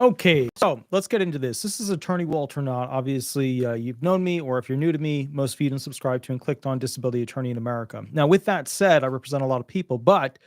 Okay, so let's get into this. This is Attorney Walter Hnot. Obviously, you've known me, or if you're new to me, most of you didn't subscribe to and clicked on Disability Attorney in America. Now, with that said, I represent a lot of people, but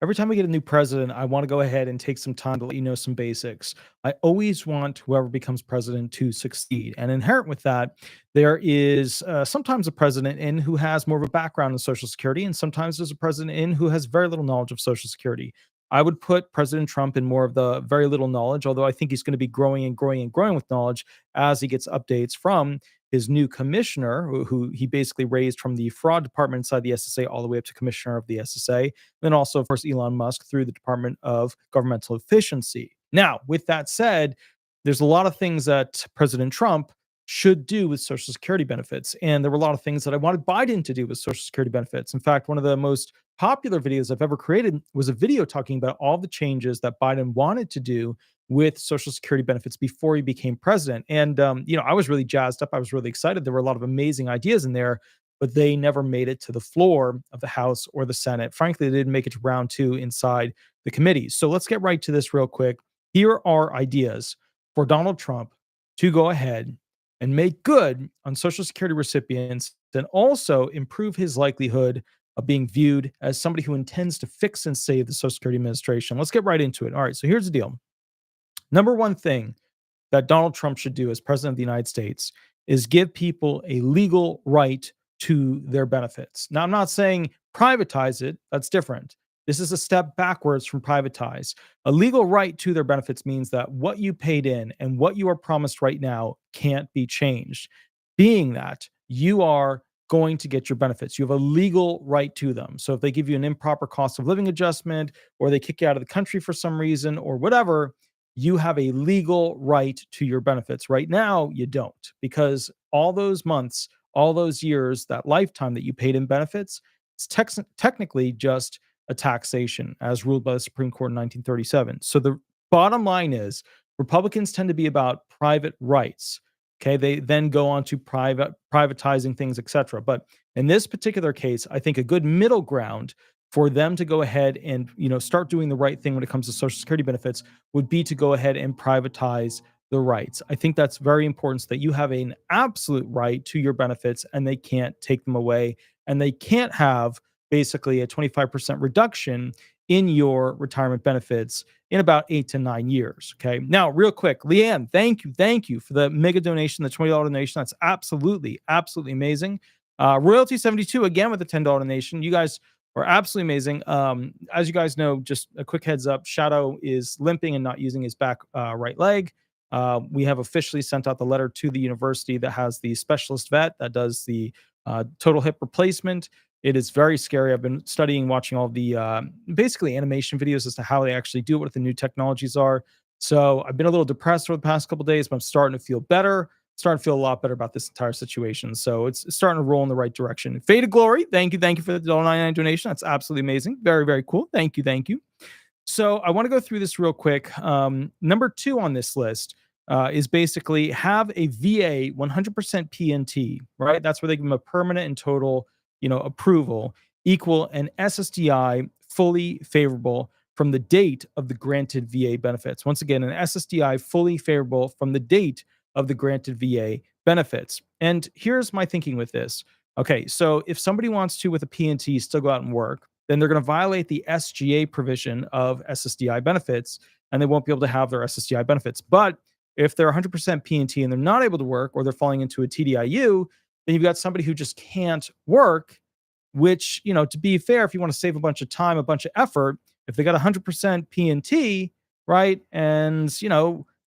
every time we get a new president, I want to go ahead and take some time to let you know some basics. I always want whoever becomes president to succeed. And inherent with that, there is sometimes a president in who has more of a background in Social Security, and sometimes there's a president in who has very little knowledge of Social Security. I would put President Trump in more of the very little knowledge, although I think he's going to be growing and growing and growing with knowledge as he gets updates from his new commissioner, who he basically raised from the fraud department inside the SSA all the way up to commissioner of the SSA. And then also, of course, Elon Musk through the Department of Governmental Efficiency. Now, with that said, there's a lot of things that President Trump should do with Social Security benefits. And there were a lot of things that I wanted Biden to do with Social Security benefits. In fact, one of the most popular videos I've ever created was a video talking about all the changes that Biden wanted to do with Social Security benefits before he became president. And, I was really jazzed up. I was really excited. There were a lot of amazing ideas in there, but they never made it to the floor of the House or the Senate. Frankly, they didn't make it to round two inside the committees. So let's get right to this real quick. Here are ideas for Donald Trump to go ahead and make good on Social Security recipients and also improve his likelihood of being viewed as somebody who intends to fix and save the Social Security Administration. Let's get right into it. All right, so here's the deal. Number one thing that Donald Trump should do as president of the United States is give people a legal right to their benefits. Now, I'm not saying privatize it, that's different. This is a step backwards from privatize. A legal right to their benefits means that what you paid in and what you are promised right now can't be changed. Being that you are going to get your benefits, you have a legal right to them. So if they give you an improper cost of living adjustment or they kick you out of the country for some reason or whatever, you have a legal right to your benefits. Right now, you don't, because all those months, all those years, that lifetime that you paid in benefits, it's technically just a taxation as ruled by the Supreme Court in 1937. So the bottom line is Republicans tend to be about private rights. Okay, they then go on to privatizing things, etc. But in this particular case, I think a good middle ground for them to go ahead and start doing the right thing when it comes to Social Security benefits would be to go ahead and privatize the rights. I think that's very important so that you have an absolute right to your benefits and they can't take them away. And they can't have basically a 25% reduction in your retirement benefits in about 8 to 9 years. Okay. Now, real quick, Leanne, thank you for the mega donation, the $20 donation. That's absolutely amazing. Royalty 72 again with the $10 donation. You guys are absolutely amazing. As you guys know, just a quick heads up, Shadow is limping and not using his back right leg. We have officially sent out the letter to the university that has the specialist vet that does the total hip replacement. It is very scary. I've been studying, watching all the basically animation videos as to how they actually do it, what the new technologies are. So I've been a little depressed over the past couple of days, but I'm starting to feel better. Starting to feel a lot better about this entire situation. So it's starting to roll in the right direction. Faded Glory, thank you for the $1.99 donation. That's absolutely amazing. Very cool. Thank you. So I want to go through this real quick. Number 2 on this list is basically have a VA 100% PNT, right? That's where they give them a permanent and total, approval equal an SSDI fully favorable from the date of the granted VA benefits. Once again, an SSDI fully favorable from the date of the granted VA benefits. And here's my thinking with this. Okay, so if somebody wants to, with a PNT, still go out and work, then they're going to violate the SGA provision of SSDI benefits, and they won't be able to have their SSDI benefits. But if they're 100% PNT and they're not able to work, or they're falling into a TDIU, then you've got somebody who just can't work, which, to be fair, if you want to save a bunch of time, a bunch of effort, if they got 100% PNT, right, and,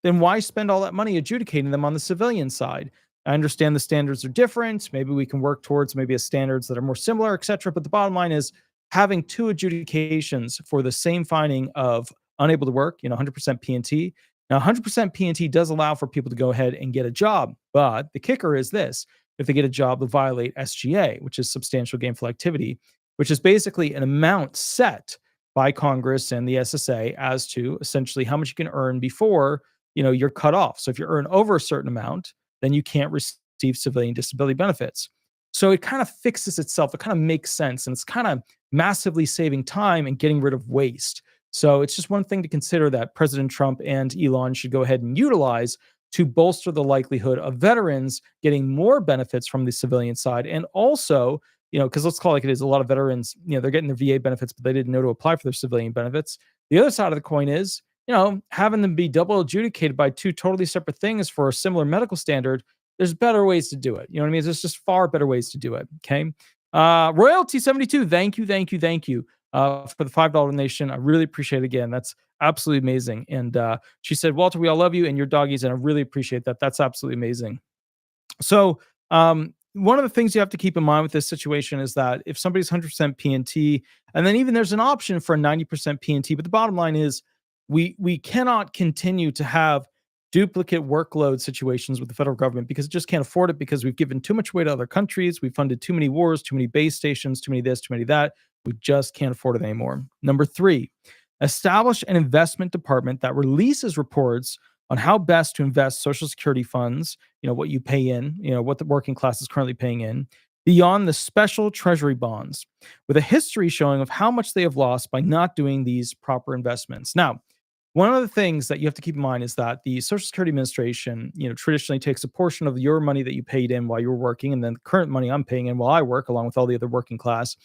then why spend all that money adjudicating them on the civilian side? I understand the standards are different. Maybe we can work towards maybe standards that are more similar, et cetera. But the bottom line is having 2 adjudications for the same finding of unable to work, 100% PNT. Now, 100% PNT does allow for people to go ahead and get a job. But the kicker is this. If they get a job, they'll violate SGA, which is substantial gainful activity, which is basically an amount set by Congress and the SSA as to essentially how much you can earn before you're cut off. So if you earn over a certain amount, then you can't receive civilian disability benefits. So it kind of fixes itself. It kind of makes sense. And it's kind of massively saving time and getting rid of waste. So it's just one thing to consider that President Trump and Elon should go ahead and utilize to bolster the likelihood of veterans getting more benefits from the civilian side. And also, because let's call it like it is, a lot of veterans, they're getting their VA benefits, but they didn't know to apply for their civilian benefits. The other side of the coin is, having them be double adjudicated by two totally separate things for a similar medical standard. There's better ways to do it. You know what I mean? There's just far better ways to do it. Okay. Royalty 72. Thank you. For the $5 donation. I really appreciate it. Again, that's absolutely amazing. And she said, Walter, we all love you and your doggies. And I really appreciate that. That's absolutely amazing. So one of the things you have to keep in mind with this situation is that if somebody's 100% PNT, and then even there's an option for a 90% PNT, but the bottom line is we cannot continue to have duplicate workload situations with the federal government because it just can't afford it, because we've given too much weight to other countries. We've funded too many wars, too many base stations, too many this, too many that. We just can't afford it anymore. Number 3, establish an investment department that releases reports on how best to invest Social Security funds, what you pay in, what the working class is currently paying in, beyond the special treasury bonds, with a history showing of how much they have lost by not doing these proper investments. Now, one of the things that you have to keep in mind is that the Social Security Administration, traditionally takes a portion of your money that you paid in while you were working, and then the current money I'm paying in while I work, along with all the other working class,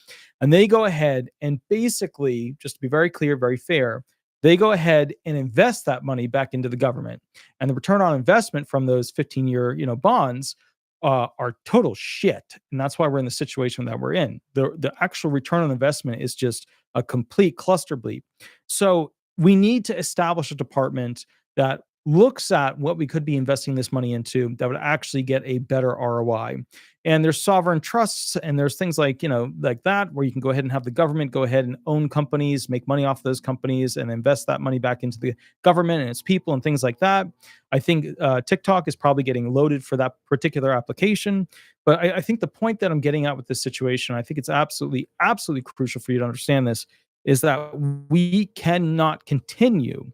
and they go ahead and basically, just to be very clear, very fair, they go ahead and invest that money back into the government, and the return on investment from those 15-year, bonds are total shit, and that's why we're in the situation that we're in. The actual return on investment is just a complete cluster bleep. So we need to establish a department that looks at what we could be investing this money into that would actually get a better ROI. And there's sovereign trusts, and there's things like, like that, where you can go ahead and have the government go ahead and own companies, make money off of those companies, and invest that money back into the government and its people and things like that. I think TikTok is probably getting loaded for that particular application. But I think the point that I'm getting at with this situation, I think it's absolutely, absolutely crucial for you to understand this, is that we cannot continue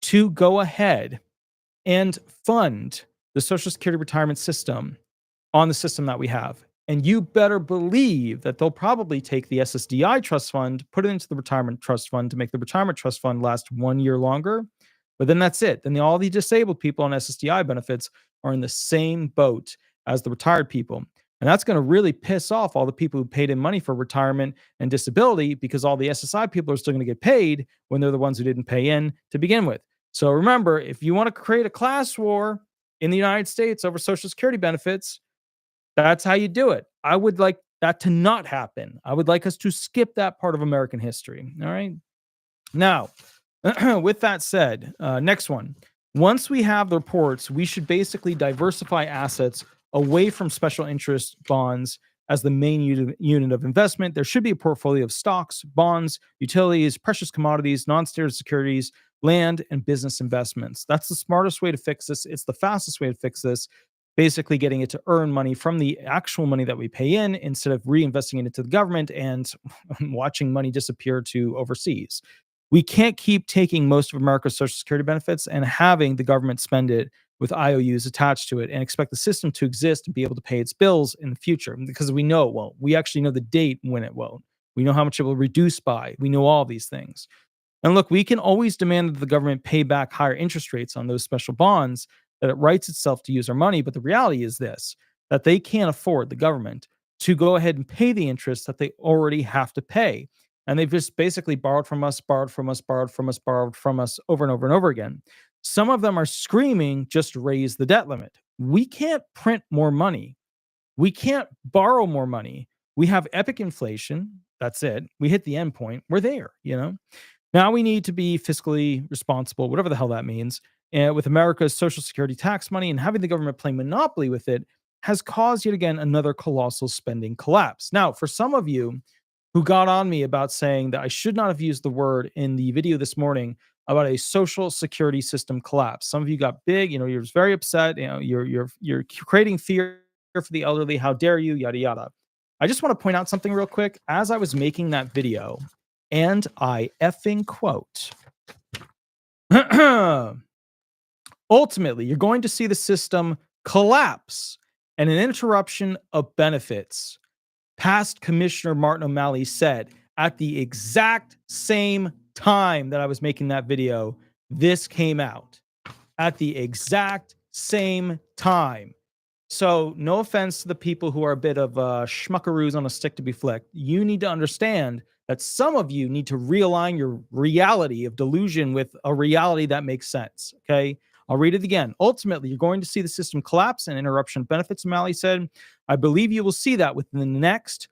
to go ahead and fund the Social Security retirement system on the system that we have. And you better believe that they'll probably take the SSDI trust fund, put it into the retirement trust fund to make the retirement trust fund last 1 year longer. But then that's it. Then all the disabled people on SSDI benefits are in the same boat as the retired people. And that's going to really piss off all the people who paid in money for retirement and disability, because all the SSI people are still going to get paid when they're the ones who didn't pay in to begin with. So remember, if you want to create a class war in the United States over Social Security benefits, that's how you do it. I would like that to not happen. I would like us to skip that part of American history. All right. Now, with that said, next one. Once we have the reports, we should basically diversify assets away from special interest bonds as the main unit of investment. There should be a portfolio of stocks, bonds, utilities, precious commodities, non-standard securities, land, and business investments. That's the smartest way to fix this. It's the fastest way to fix this. Basically getting it to earn money from the actual money that we pay in, instead of reinvesting it into the government and watching money disappear to overseas. We can't keep taking most of America's Social Security benefits and having the government spend it with IOUs attached to it and expect the system to exist and be able to pay its bills in the future, because we know it won't. We actually know the date when it won't. We know how much it will reduce by. We know all these things. And look, we can always demand that the government pay back higher interest rates on those special bonds, that it writes itself to use our money. But the reality is this, that they can't afford, the government, to go ahead and pay the interest that they already have to pay. And they've just basically borrowed from us over and over and over again. Some of them are screaming, just raise the debt limit. We can't print more money. We can't borrow more money. We have epic inflation. That's it. We hit the end point. We're there, Now we need to be fiscally responsible, whatever the hell that means. And with America's Social Security tax money, and having the government play monopoly with it has caused yet again another colossal spending collapse. Now, for some of you who got on me about saying that I should not have used the word in the video this morning about a social security system collapse. Some of you got big, you're very upset, you're creating fear for the elderly. How dare you, yada, yada. I just want to point out something real quick. As I was making that video, and I effing quote, ultimately, you're going to see the system collapse and an interruption of benefits. Past Commissioner Martin O'Malley said at the exact same time that I was making that video, this came out at the exact same time. So no offense to the people who are a bit of schmuckaroos on a stick to be flicked. You need to understand that some of you need to realign your reality of delusion with a reality that makes sense. Okay. I'll read it again. Ultimately, you're going to see the system collapse and interruption of benefits, O'Malley said. I believe you will see that within the next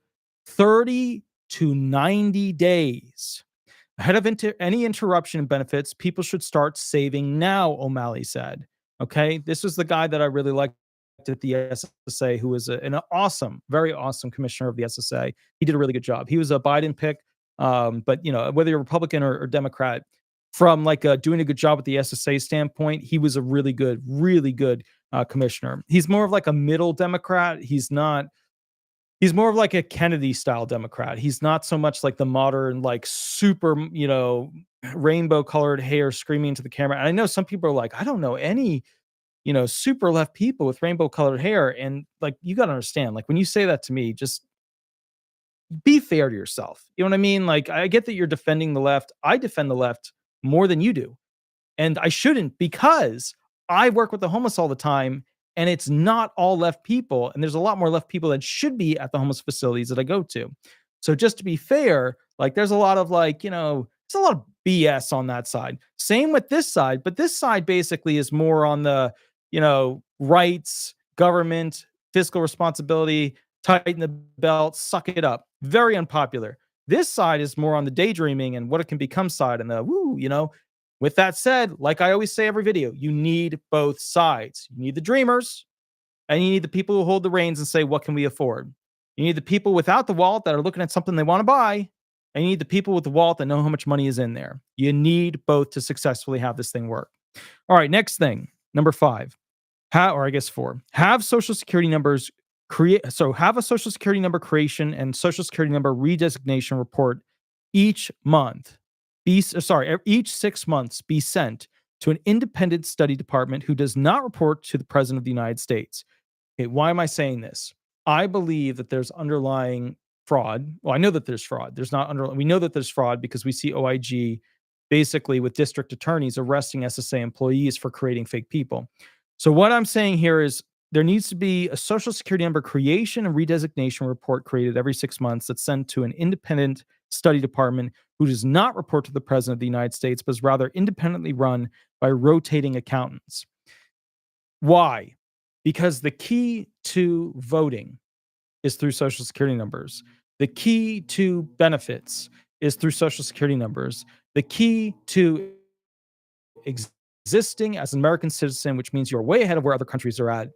30 to 90 days. Ahead of any interruption in benefits, people should start saving now, O'Malley said. Okay. This was the guy that I really liked at the SSA, who was an awesome, very awesome commissioner of the SSA. He did a really good job. He was a Biden pick, but whether you're Republican or Democrat, from like doing a good job with the SSA standpoint, he was a really good commissioner. He's more of like a middle Democrat. He's not. He's more of like a Kennedy style Democrat. He's not so much like the modern, like super, rainbow colored hair screaming into the camera. And I know some people are like, I don't know any super left people with rainbow colored hair. And like, you got to understand, like when you say that to me, just be fair to yourself. You know what I mean? Like, I get that you're defending the left. I defend the left more than you do. And I shouldn't, because I work with the homeless all the time and it's not all left people. And there's a lot more left people that should be at the homeless facilities that I go to. So just to be fair, like there's a lot of like, there's a lot of BS on that side. Same with this side, but this side basically is more on the, rights, government, fiscal responsibility, tighten the belt, suck it up. Very unpopular. This side is more on the daydreaming and what it can become side and the woo, With that said, like I always say every video, you need both sides. You need the dreamers and you need the people who hold the reins and say, what can we afford? You need the people without the wallet that are looking at something they want to buy. And you need the people with the wallet that know how much money is in there. You need both to successfully have this thing work. All right, next thing, number 5, or I guess 4, have social security numbers have a social security number creation and social security number redesignation report each month. Each 6 months be sent to an independent study department who does not report to the President of the United States. Okay, why am I saying this? I believe that there's underlying fraud. Well, I know that there's fraud. We know that there's fraud because we see OIG basically with district attorneys arresting SSA employees for creating fake people. So what I'm saying here is there needs to be a social security number creation and redesignation report created every 6 months that's sent to an independent study department who does not report to the President of the United States, but is rather independently run by rotating accountants. Why? Because the key to voting is through social security numbers. The key to benefits is through social security numbers. The key to existing as an American citizen, which means you're way ahead of where other countries are at,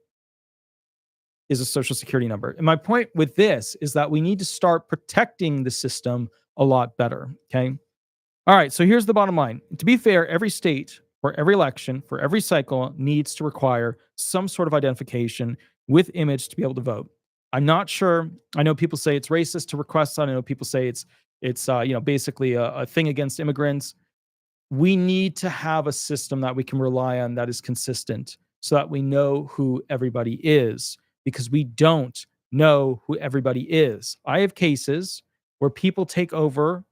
is a social security number. And my point with this is that we need to start protecting the system a lot better. Okay. All right. So here's the bottom line. To be fair, every state for every election, for every cycle needs to require some sort of identification with image to be able to vote. I'm not sure. I know people say it's racist to request that. I know people say it's basically a thing against immigrants. We need to have a system that we can rely on that is consistent so that we know who everybody is, because we don't know who everybody is. I have cases where people take over,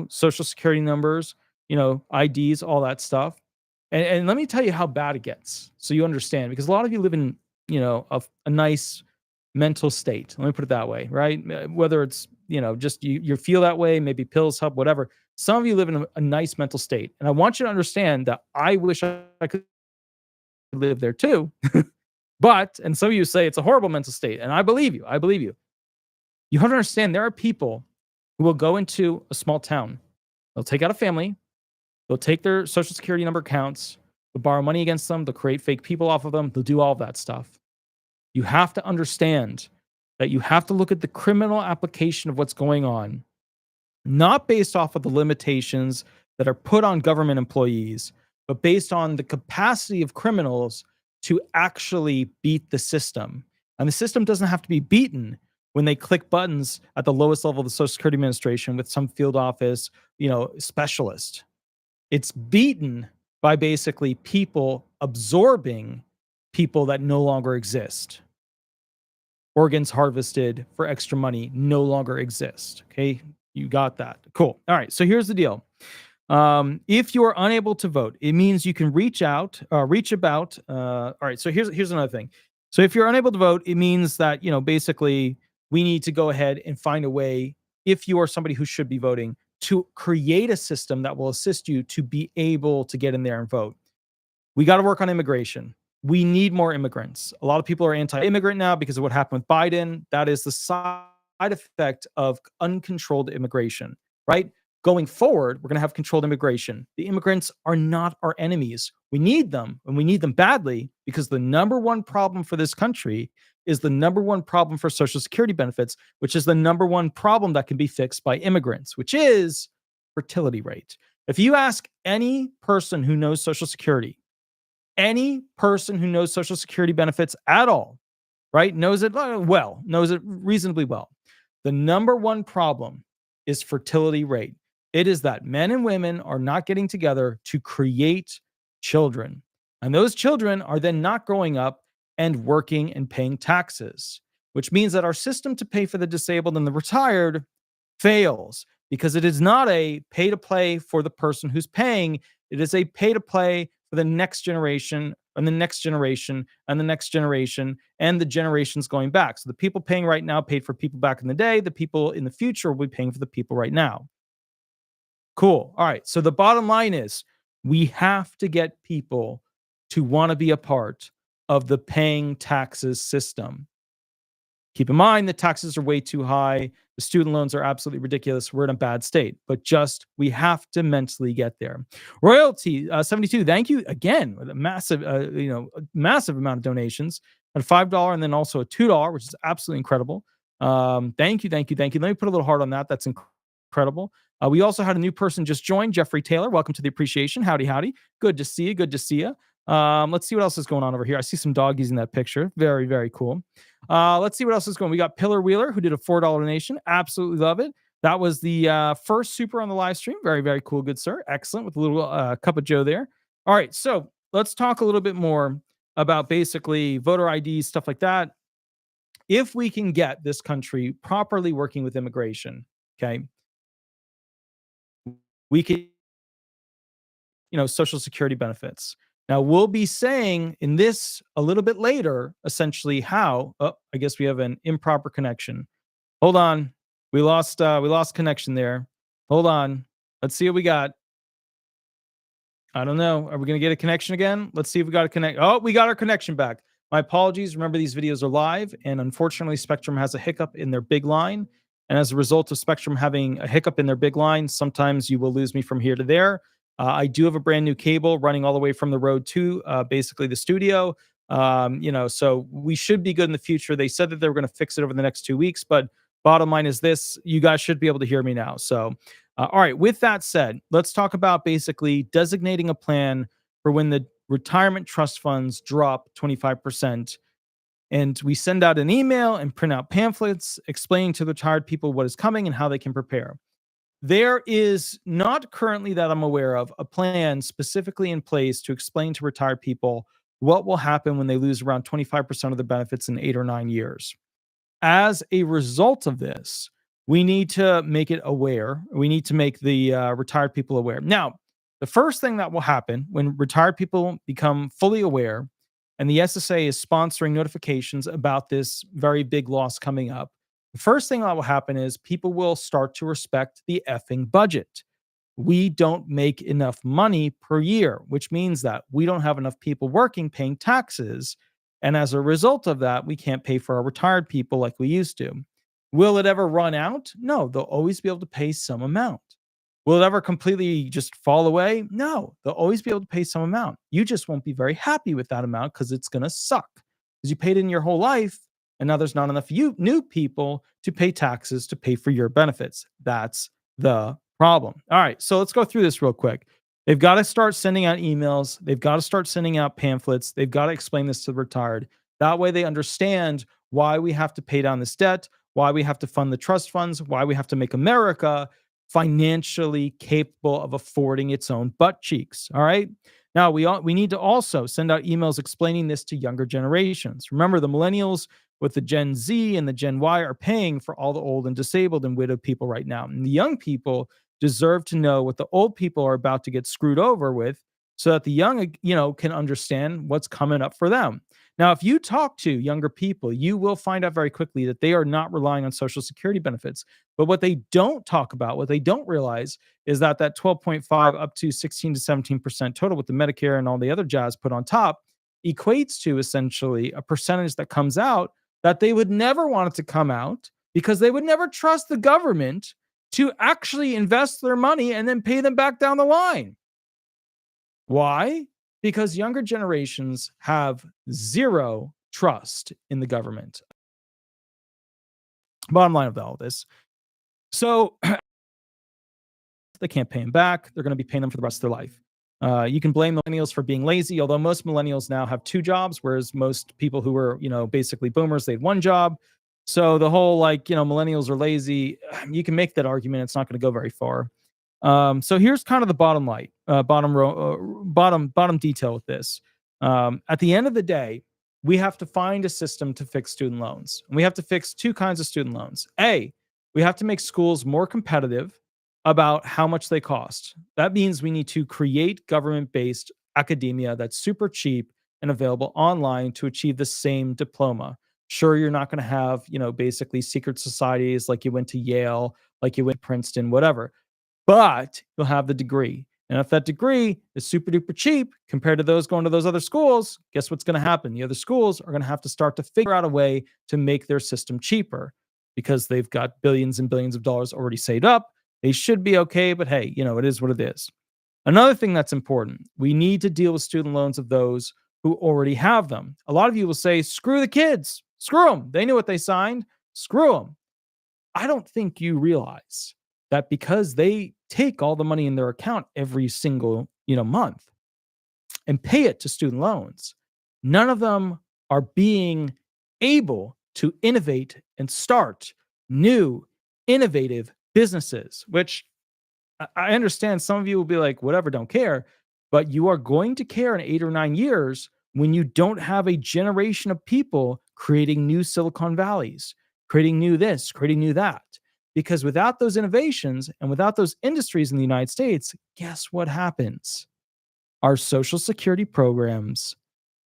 social security numbers, IDs, all that stuff. And let me tell you how bad it gets so you understand, because a lot of you live in, a nice mental state. Let me put it that way, right? Whether it's, just you feel that way, maybe pills help, whatever. Some of you live in a nice mental state. And I want you to understand that I wish I could live there too. And some of you say it's a horrible mental state. And I believe you. You have to understand there are people who will go into a small town. They'll take out a family. They'll take their social security number accounts. They'll borrow money against them. They'll create fake people off of them. They'll do all of that stuff. You have to understand that you have to look at the criminal application of what's going on, not based off of the limitations that are put on government employees, but based on the capacity of criminals to actually beat the system. And the system doesn't have to be beaten when they click buttons at the lowest level of the Social Security Administration with some field office, specialist. It's beaten by basically people absorbing people that no longer exist. Organs harvested for extra money no longer exist. Okay, you got that. Cool. All right, so here's the deal. If you are unable to vote, it means you can reach about. All right. So here's another thing. So if you're unable to vote, it means that, basically we need to go ahead and find a way, if you are somebody who should be voting, to create a system that will assist you to be able to get in there and vote. We got to work on immigration. We need more immigrants. A lot of people are anti-immigrant now because of what happened with Biden. That is the side effect of uncontrolled immigration, right? Going forward, we're going to have controlled immigration. The immigrants are not our enemies. We need them, and we need them badly, because the number one problem for this country is the number one problem for Social Security benefits, which is the number one problem that can be fixed by immigrants, which is fertility rate. If you ask any person who knows Social Security, any person who knows Social Security benefits at all, right, knows it well, knows it reasonably well. The number one problem is fertility rate. It is that men and women are not getting together to create children. And those children are then not growing up and working and paying taxes, which means that our system to pay for the disabled and the retired fails, because it is not a pay to play for the person who's paying. It is a pay to play for the next generation and the next generation and the next generation and the generations going back. So the people paying right now paid for people back in the day. The people in the future will be paying for the people right now. Cool. All right. So the bottom line is we have to get people to want to be a part of the paying taxes system. Keep in mind, the taxes are way too high. The student loans are absolutely ridiculous. We're in a bad state, but we have to mentally get there. Royalty 72. Thank you again. With a massive, massive amount of donations, at $5 and then also a $2, which is absolutely incredible. Thank you. Let me put a little heart on that. That's incredible. We also had a new person just join, Jeffrey Taylor. Welcome to the appreciation. Howdy. Good to see you. Let's see what else is going on over here. I see some doggies in that picture. Very, very cool. Let's see what else is going on. We got Pillar Wheeler, who did a $4 donation. Absolutely love it. That was the first super on the live stream. Very, very cool. Good, sir. Excellent. With a little cup of Joe there. All right. So let's talk a little bit more about basically voter IDs, stuff like that. If we can get this country properly working with immigration, okay, we can, Social Security benefits. Now, we'll be saying in this a little bit later, essentially how, I guess we have an improper connection. Hold on. We lost connection there. Hold on. Let's see what we got. I don't know. Are we going to get a connection again? Let's see if we got a connect. Oh, we got our connection back. My apologies. Remember, these videos are live, and unfortunately, Spectrum has a hiccup in their big line. And as a result of Spectrum having a hiccup in their big line, sometimes you will lose me from here to there. I do have a brand new cable running all the way from the road to basically the studio. So we should be good in the future. They said that they were going to fix it over the next 2 weeks, but bottom line is this: you guys should be able to hear me now. So, all right. With that said, let's talk about basically designating a plan for when the retirement trust funds drop 25%. And we send out an email and print out pamphlets explaining to the retired people what is coming and how they can prepare. There is not currently, that I'm aware of, a plan specifically in place to explain to retired people what will happen when they lose around 25% of their benefits in 8 or 9 years. As a result of this, we need to make it aware. We need to make the retired people aware. Now, the first thing that will happen when retired people become fully aware, and the SSA is sponsoring notifications about this very big loss coming up, the first thing that will happen is people will start to respect the effing budget. We don't make enough money per year, which means that we don't have enough people working, paying taxes. And as a result of that, we can't pay for our retired people like we used to. Will it ever run out? No, they'll always be able to pay some amount. Will it ever completely just fall away? No, they'll always be able to pay some amount. You just won't be very happy with that amount because it's going to suck, because you paid in your whole life. And now there's not enough new people to pay taxes to pay for your benefits. That's the problem. All right, so let's go through this real quick. They've got to start sending out emails. They've got to start sending out pamphlets. They've got to explain this to the retired. That way they understand why we have to pay down this debt, why we have to fund the trust funds, why we have to make America financially capable of affording its own butt cheeks. All right. Now, we need to also send out emails explaining this to younger generations. Remember, the millennials with the Gen Z and the Gen Y are paying for all the old and disabled and widowed people right now. And the young people, deserve to know what the old people are about to get screwed over with so that the young, can understand what's coming up for them. Now, if you talk to younger people, you will find out very quickly that they are not relying on Social Security benefits. But what they don't talk about, what they don't realize, is that 12.5 up to 16 to 17% total with the Medicare and all the other jazz put on top equates to essentially a percentage that comes out that they would never want it to come out because they would never trust the government to actually invest their money and then pay them back down the line. Why? Because younger generations have zero trust in the government. Bottom line of all this. So they can't pay them back. They're going to be paying them for the rest of their life. You can blame millennials for being lazy, although most millennials now have 2 jobs, whereas most people who were, basically boomers, they had 1 job. So the whole millennials are lazy, you can make that argument. It's not going to go very far. So here's kind of the bottom detail with this. At the end of the day, we have to find a system to fix student loans. And we have to fix 2 kinds of student loans. A, we have to make schools more competitive about how much they cost. That means we need to create government-based academia that's super cheap and available online to achieve the same diploma. Sure, you're not going to have, basically secret societies like you went to Yale, like you went to Princeton, whatever, but you'll have the degree. And if that degree is super duper cheap compared to those going to those other schools, guess what's going to happen? The other schools are going to have to start to figure out a way to make their system cheaper because they've got billions and billions of dollars already saved up. They should be okay, but hey, it is what it is. Another thing that's important, we need to deal with student loans of those who already have them. A lot of you will say, screw the kids, screw them. They knew what they signed, screw them. I don't think you realize that because they take all the money in their account every single, month and pay it to student loans, none of them are being able to innovate and start new, innovative businesses, which I understand some of you will be like, whatever, don't care. But you are going to care in 8 or 9 years when you don't have a generation of people creating new Silicon Valleys, creating new this, creating new that. Because without those innovations and without those industries in the United States, guess what happens? Our Social Security programs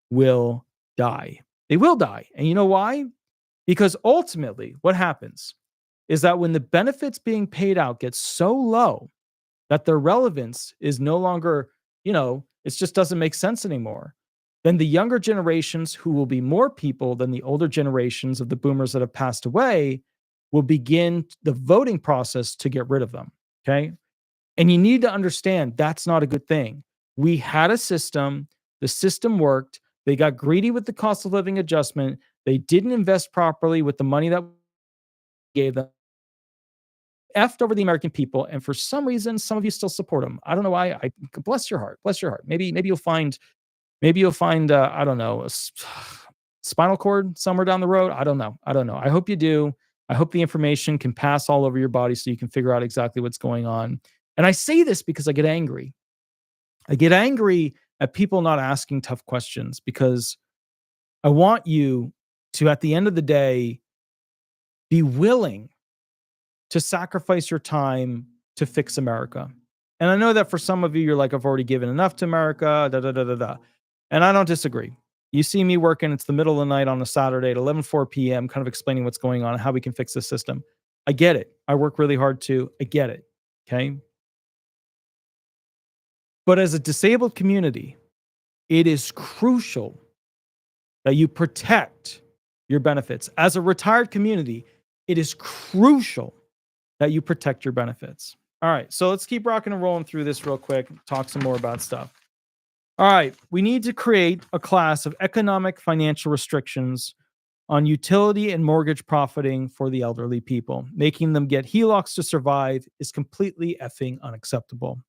will die. They will die. And you know why? Because ultimately, what happens is that when the benefits being paid out get so low that their relevance is no longer, it just doesn't make sense anymore, then the younger generations, who will be more people than the older generations of the boomers that have passed away, will begin the voting process to get rid of them. Okay. And you need to understand that's not a good thing. We had a system, the system worked. They got greedy with the cost of living adjustment. They didn't invest properly with the money that we gave them. Effed over the American people, and for some reason, some of you still support them. I don't know why. Bless your heart. Bless your heart. Maybe you'll find. I don't know, a spinal cord somewhere down the road. I don't know. I hope you do. I hope the information can pass all over your body so you can figure out exactly what's going on. And I say this because I get angry. I get angry at people not asking tough questions because I want you to, at the end of the day, be willing to sacrifice your time to fix America. And I know that for some of you, you're like, I've already given enough to America, da, da, da, da, da. And I don't disagree. You see me working, it's the middle of the night on a Saturday at 11:04 p.m., kind of explaining what's going on and how we can fix the system. I get it. I work really hard too. I get it. Okay. But as a disabled community, it is crucial that you protect your benefits. As a retired community, it is crucial that you protect your benefits. All right, so let's keep rocking and rolling through this real quick, talk some more about stuff. All right, we need to create a class of economic financial restrictions on utility and mortgage profiting for the elderly people. Making them get HELOCs to survive is completely effing unacceptable.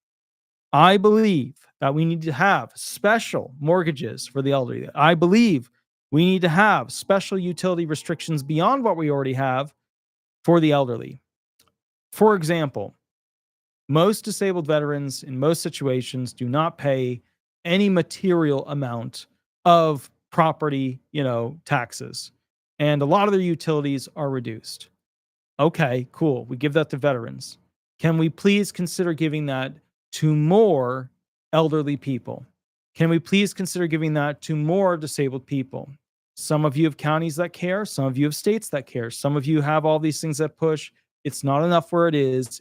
I believe that we need to have special mortgages for the elderly. I believe we need to have special utility restrictions beyond what we already have for the elderly. For example, most disabled veterans in most situations do not pay any material amount of property, taxes. And a lot of their utilities are reduced. Okay, cool. We give that to veterans. Can we please consider giving that to more elderly people? Can we please consider giving that to more disabled people? Some of you have counties that care. Some of you have states that care. Some of you have all these things that push. It's not enough where it is.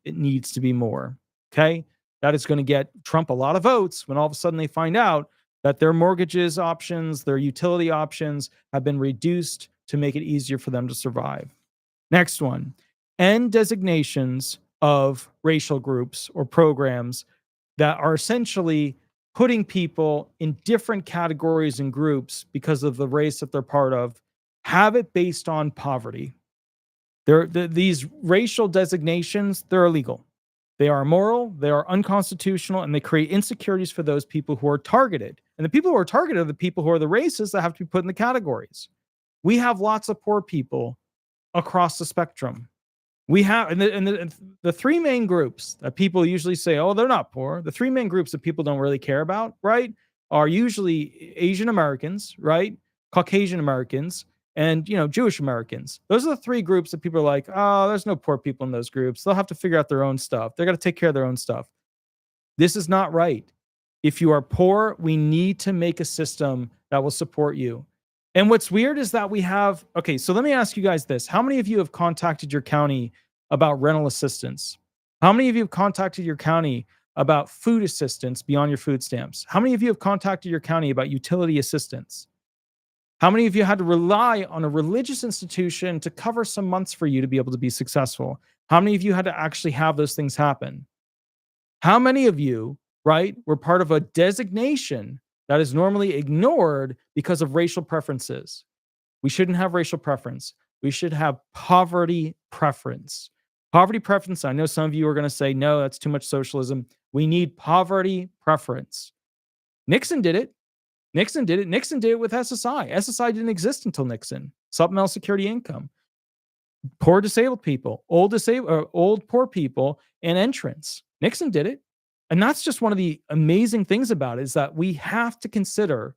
It needs to be more. Okay. That is going to get Trump a lot of votes when all of a sudden they find out that their mortgages options, their utility options have been reduced to make it easier for them to survive. Next one, end designations of racial groups or programs that are essentially putting people in different categories and groups because of the race that they're part of. Have it based on poverty. These racial designations, they're illegal. They are immoral, they are unconstitutional, and they create insecurities for those people who are targeted. And the people who are targeted are the people who are the racists that have to be put in the categories. We have lots of poor people across the spectrum. We have, and the three main groups that people usually say, oh, they're not poor. The three main groups that people don't really care about, right, are usually Asian Americans, right, Caucasian Americans, and Jewish Americans. Those are the three groups that people are like, oh, there's no poor people in those groups. They'll have to figure out their own stuff. They're going to take care of their own stuff. This is not right. If you are poor, we need to make a system that will support you. And what's weird is that we have, okay, so let me ask you guys this. How many of you have contacted your county about rental assistance? How many of you have contacted your county about food assistance beyond your food stamps? How many of you have contacted your county about utility assistance? How many of you had to rely on a religious institution to cover some months for you to be able to be successful? How many of you had to actually have those things happen? How many of you, right, were part of a designation that is normally ignored because of racial preferences? We shouldn't have racial preference. We should have poverty preference. Poverty preference, I know some of you are going to say, no, that's too much socialism. We need poverty preference. Nixon did it. Nixon did it with SSI. SSI didn't exist until Nixon. Supplemental security income. Poor disabled people, old poor people, and entrants. Nixon did it. And that's just one of the amazing things about it, is that we have to consider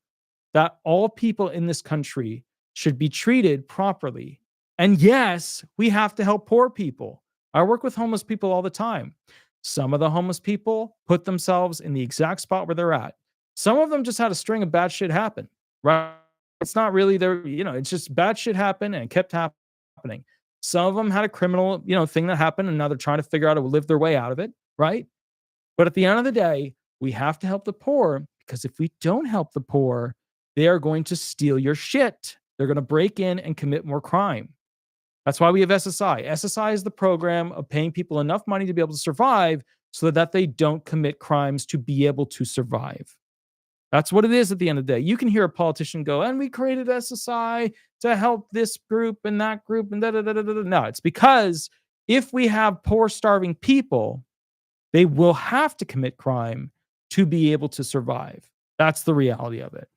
that all people in this country should be treated properly. And yes, we have to help poor people. I work with homeless people all the time. Some of the homeless people put themselves in the exact spot where they're at. Some of them just had a string of bad shit happen, right? It's not really their, it's just bad shit happened and kept happening. Some of them had a criminal, thing that happened, and now they're trying to figure out how to live their way out of it, right? But at the end of the day, we have to help the poor, because if we don't help the poor, they are going to steal your shit. They're going to break in and commit more crime. That's why we have SSI. SSI is the program of paying people enough money to be able to survive so that they don't commit crimes to be able to survive. That's what it is at the end of the day. You can hear a politician go, and we created SSI to help this group and that group and da-da-da-da-da. No, it's because if we have poor, starving people, they will have to commit crime to be able to survive. That's the reality of it.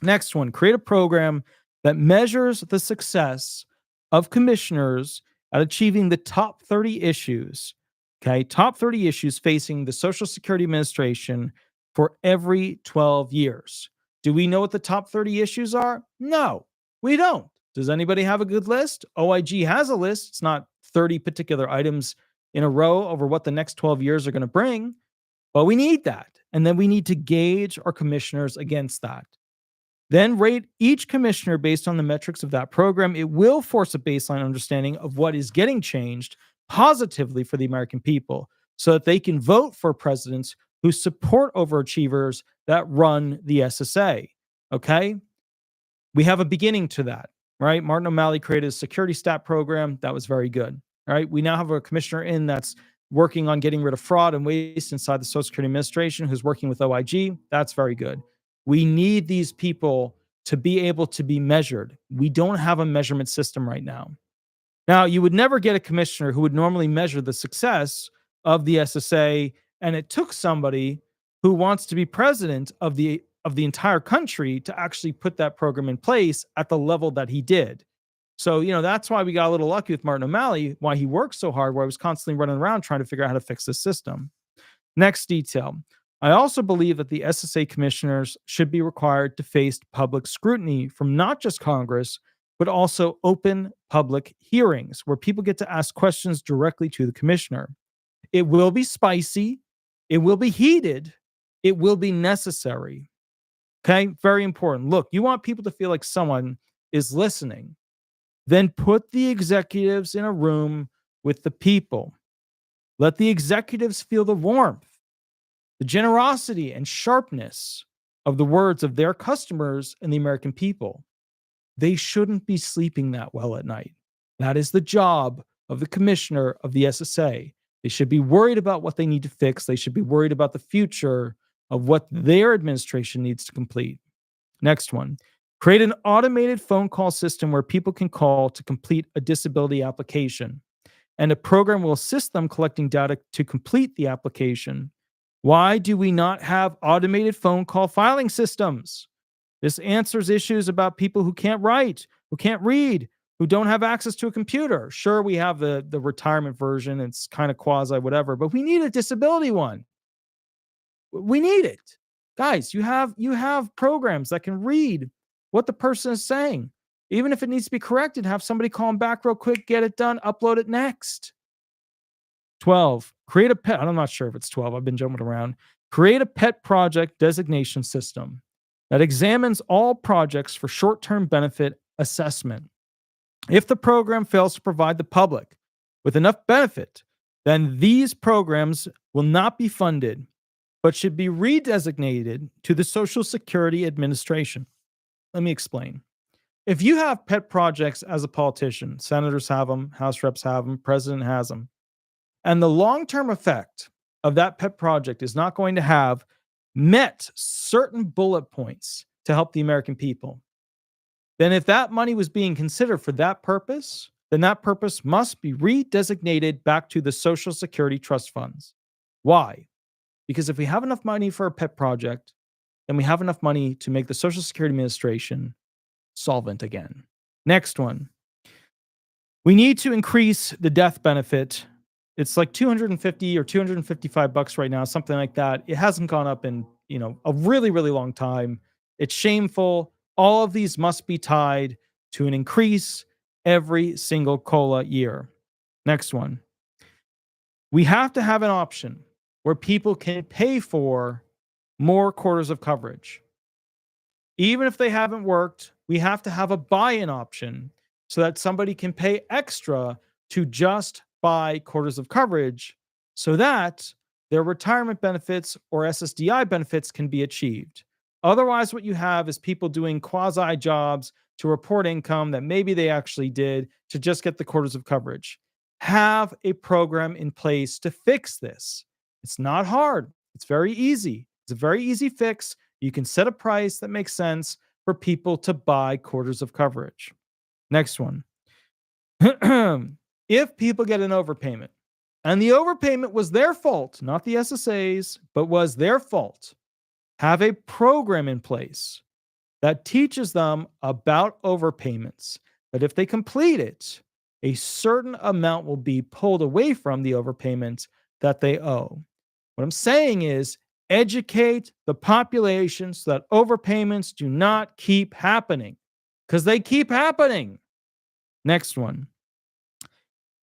Next one, create a program that measures the success of commissioners at achieving the top 30 issues. Okay, top 30 issues facing the Social Security Administration for every 12 years. Do we know what the top 30 issues are? No, we don't. Does anybody have a good list? OIG has a list. It's not 30 particular items in a row over what the next 12 years are going to bring, but we need that. And then we need to gauge our commissioners against that. Then rate each commissioner based on the metrics of that program. It will force a baseline understanding of what is getting changed positively for the American people so that they can vote for presidents who support overachievers that run the SSA. Okay? We have a beginning to that, right? Martin O'Malley created a security stat program. That was very good. All right. We now have a commissioner in that's working on getting rid of fraud and waste inside the Social Security Administration, who's working with OIG. That's very good. We need these people to be able to be measured. We don't have a measurement system right now. Now, you would never get a commissioner who would normally measure the success of the SSA, and it took somebody who wants to be president of the entire country to actually put that program in place at the level that he did. So, that's why we got a little lucky with Martin O'Malley, why he worked so hard, why he was constantly running around trying to figure out how to fix this system. Next detail. I also believe that the SSA commissioners should be required to face public scrutiny from not just Congress, but also open public hearings where people get to ask questions directly to the commissioner. It will be spicy. It will be heated. It will be necessary. Okay, very important. Look, you want people to feel like someone is listening. Then put the executives in a room with the people. Let the executives feel the warmth, the generosity, and sharpness of the words of their customers and the American people. They shouldn't be sleeping that well at night. That is the job of the commissioner of the SSA. They should be worried about what they need to fix. They should be worried about the future of what their administration needs to complete. Next one. Create an automated phone call system where people can call to complete a disability application, and a program will assist them collecting data to complete the application. Why do we not have automated phone call filing systems? This answers issues about people who can't write, who can't read, who don't have access to a computer. Sure, we have the retirement version. It's kind of quasi whatever, but we need a disability one. We need it. Guys, you have programs that can read what the person is saying. Even if it needs to be corrected, have somebody call them back real quick, get it done, upload it next. 12, create a pet. I'm not sure if it's 12. I've been jumping around. Create a pet project designation system that examines all projects for short-term benefit assessment. If the program fails to provide the public with enough benefit, then these programs will not be funded, but should be redesignated to the Social Security Administration. Let me explain. If you have pet projects as a politician, senators have them, House reps have them, president has them, and the long-term effect of that pet project is not going to have met certain bullet points to help the American people, then if that money was being considered for that purpose, then that purpose must be redesignated back to the Social Security Trust Funds. Why? Because if we have enough money for a pet project, then we have enough money to make the Social Security Administration solvent again. Next one. We need to increase the death benefit. It's like $250 or $255 right now, something like that. It hasn't gone up in, a really, really long time. It's shameful. All of these must be tied to an increase every single COLA year. Next one. We have to have an option where people can pay for more quarters of coverage. Even if they haven't worked, we have to have a buy-in option so that somebody can pay extra to just buy quarters of coverage so that their retirement benefits or SSDI benefits can be achieved. Otherwise, what you have is people doing quasi jobs to report income that maybe they actually did to just get the quarters of coverage. Have a program in place to fix this. It's not hard. It's very easy. It's a very easy fix. You can set a price that makes sense for people to buy quarters of coverage. Next one. If people get an overpayment, and the overpayment was their fault, not the SSA's, but was their fault, have a program in place that teaches them about overpayments, that if they complete it, a certain amount will be pulled away from the overpayment that they owe. What I'm saying is educate the population so that overpayments do not keep happening, because they keep happening. Next one.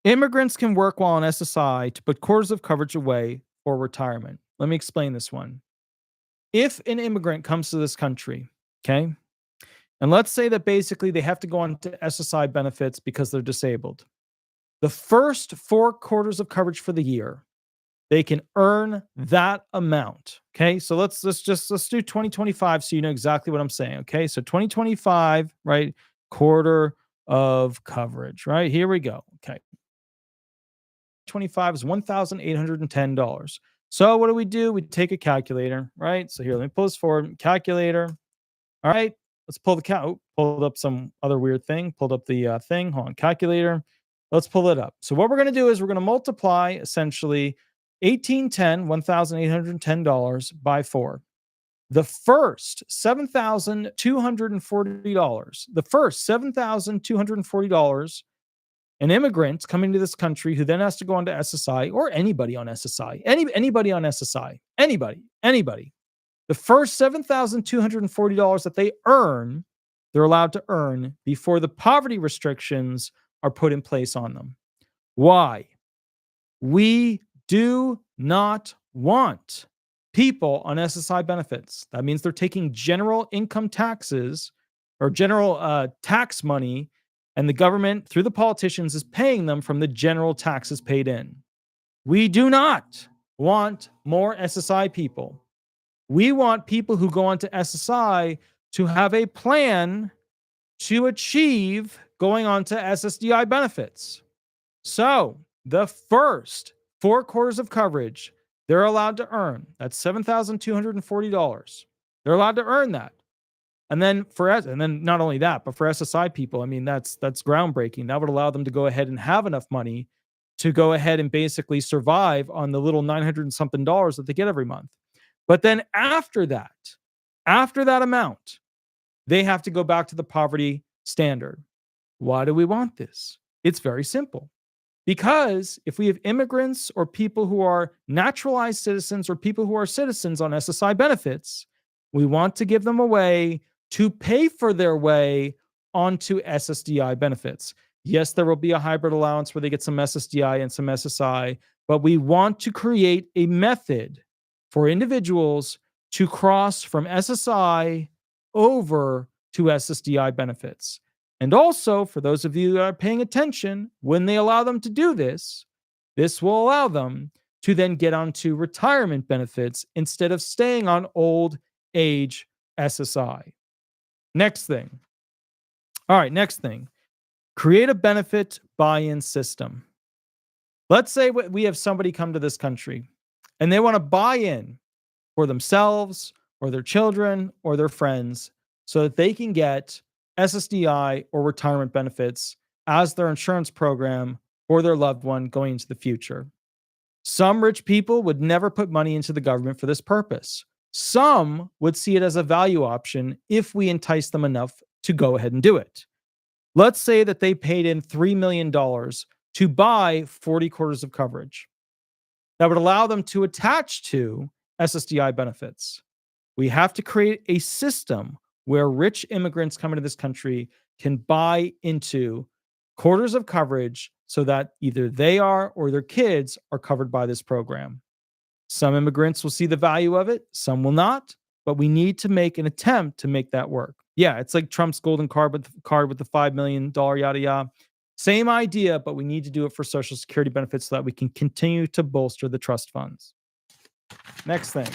Immigrants can work while on SSI to put quarters of coverage away for retirement. Let me explain this one. If an immigrant comes to this country, okay, and let's say that basically they have to go on to SSI benefits because they're disabled. The first 4 quarters of coverage for the year, they can earn that amount. Okay, so let's do 2025 so you know exactly what I'm saying. Okay, so 2025, right? Quarter of coverage, right? Here we go. Okay. 25 is $1,810. So what do? We take a calculator, right? So here, let me pull this forward. Calculator. All right, let's pull the pulled up some other weird thing. Pulled up the thing. Hold on, calculator. Let's pull it up. So what we're going to do is we're going to multiply essentially $1,810 by 4. The first $7,240, an immigrant coming to this country who then has to go on to SSI, or anybody on SSI, anybody on SSI, anybody. The first $7,240 that they earn, they're allowed to earn before the poverty restrictions are put in place on them. Why? We do not want people on SSI benefits. That means they're taking general income taxes or general tax money, and the government, through the politicians, is paying them from the general taxes paid in. We do not want more SSI people. We want people who go onto SSI to have a plan to achieve going on to SSDI benefits. So the first 4 quarters of coverage they're allowed to earn, that's $7,240. They're allowed to earn that. And then not only that, but for SSI people, I mean, that's groundbreaking. That would allow them to go ahead and have enough money to go ahead and basically survive on the little 900 and something dollars that they get every month. But then after that amount, they have to go back to the poverty standard. Why do we want this? It's very simple. Because if we have immigrants or people who are naturalized citizens or people who are citizens on SSI benefits, we want to give them a way to pay for their way onto SSDI benefits. Yes, there will be a hybrid allowance where they get some SSDI and some SSI, but we want to create a method for individuals to cross from SSI over to SSDI benefits. And also, for those of you that are paying attention, when they allow them to do this, this will allow them to then get onto retirement benefits instead of staying on old age SSI. Next thing. All right, next thing. Create a benefit buy-in system. Let's say we have somebody come to this country and they want to buy in for themselves or their children or their friends so that they can get SSDI or retirement benefits as their insurance program for their loved one going into the future. Some rich people would never put money into the government for this purpose. Some would see it as a value option if we entice them enough to go ahead and do it. Let's say that they paid in $3 million to buy 40 quarters of coverage. That would allow them to attach to SSDI benefits. We have to create a system where rich immigrants coming to this country can buy into quarters of coverage so that either they are or their kids are covered by this program. Some immigrants will see the value of it, some will not, but we need to make an attempt to make that work. Yeah, it's like Trump's golden card with the $5 million yada yada. Same idea, but we need to do it for Social Security benefits so that we can continue to bolster the trust funds. Next thing.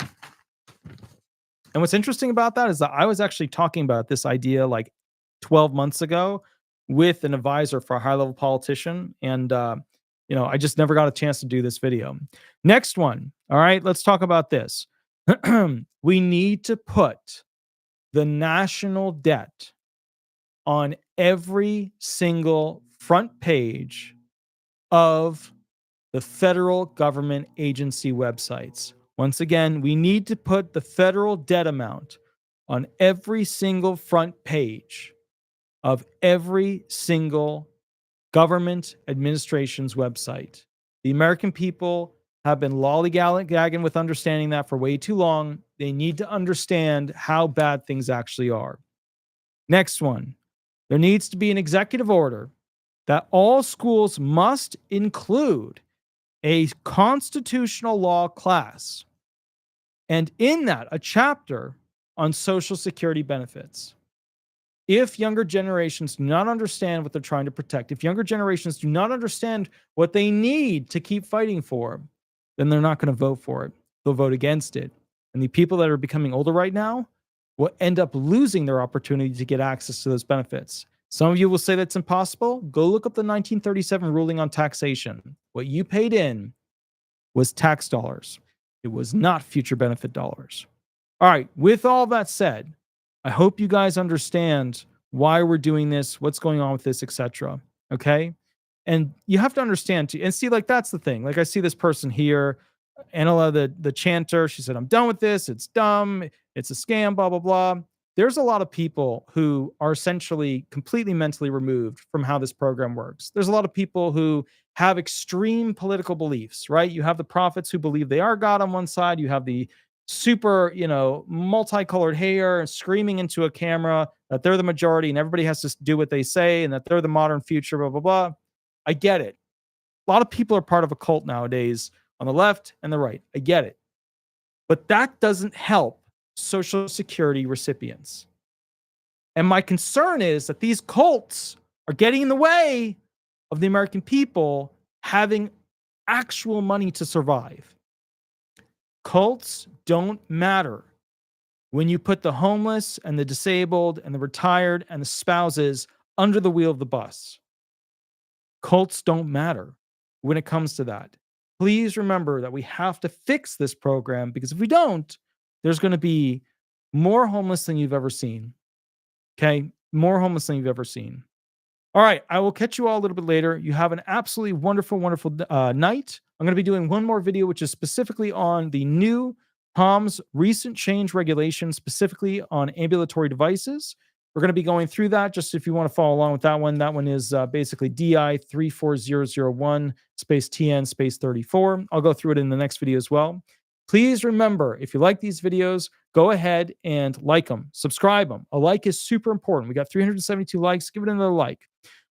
And what's interesting about that is that I was actually talking about this idea like 12 months ago with an advisor for a high-level politician. And, I just never got a chance to do this video. Next one. All right, let's talk about this. We need to put the national debt on every single front page of the federal government agency websites. Once again, we need to put the federal debt amount on every single front page of every single government administration's website. The American people have been lollygagging with understanding that for way too long. They need to understand how bad things actually are. Next one. There needs to be an executive order that all schools must include a constitutional law class, and in that, a chapter on Social Security benefits. If younger generations do not understand what they're trying to protect, if younger generations do not understand what they need to keep fighting for, then they're not going to vote for it. They'll vote against it. And the people that are becoming older right now will end up losing their opportunity to get access to those benefits. Some of you will say that's impossible. Go look up the 1937 ruling on taxation. What you paid in was tax dollars. It was not future benefit dollars. All right, with all that said, I hope you guys understand why we're doing this, what's going on with this, etc. Okay? And you have to understand too, and see, like, that's the thing. Like, I see this person here, Anila, the chanter, she said, I'm done with this, it's dumb, it's a scam, blah, blah, blah. There's a lot of people who are essentially completely mentally removed from how this program works. There's a lot of people who have extreme political beliefs, right? You have the prophets who believe they are God on one side. You have the super, multicolored hair and screaming into a camera that they're the majority and everybody has to do what they say and that they're the modern future, blah, blah, blah. I get it. A lot of people are part of a cult nowadays on the left and the right. I get it. But that doesn't help Social Security recipients. And my concern is that these cults are getting in the way of the American people having actual money to survive. Cults don't matter when you put the homeless and the disabled and the retired and the spouses under the wheel of the bus. Cults don't matter when it comes to that. Please remember that we have to fix this program, because if we don't, there's going to be more homeless than you've ever seen. Okay? More homeless than you've ever seen. All right. I will catch you all a little bit later. You have an absolutely wonderful, wonderful night. I'm going to be doing one more video, which is specifically on the new Tom's recent change regulations, specifically on ambulatory devices. We're going to be going through that, just if you want to follow along with that one. That one is basically DI 34001 space TN space 34. I'll go through it in the next video as well. Please remember, if you like these videos, go ahead and like them, subscribe them. A like is super important. We got 372 likes. Give it another like.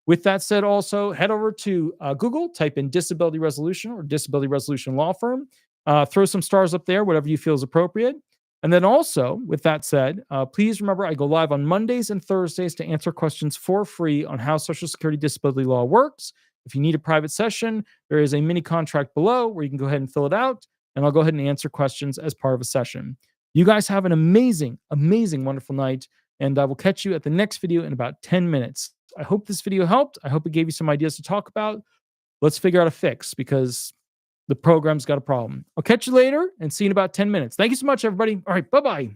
With that said, also head over to Google, type in disability resolution or disability resolution law firm. Throw some stars up there, whatever you feel is appropriate. And then also, with that said, please remember I go live on Mondays and Thursdays to answer questions for free on how Social Security disability law works. If you need a private session, there is a mini contract below where you can go ahead and fill it out, and I'll go ahead and answer questions as part of a session. You guys have an amazing, amazing, wonderful night, and I will catch you at the next video in about 10 minutes. I hope this video helped. I hope it gave you some ideas to talk about. Let's figure out a fix, because the program's got a problem. I'll catch you later and see you in about 10 minutes. Thank you so much, everybody. All right, bye-bye.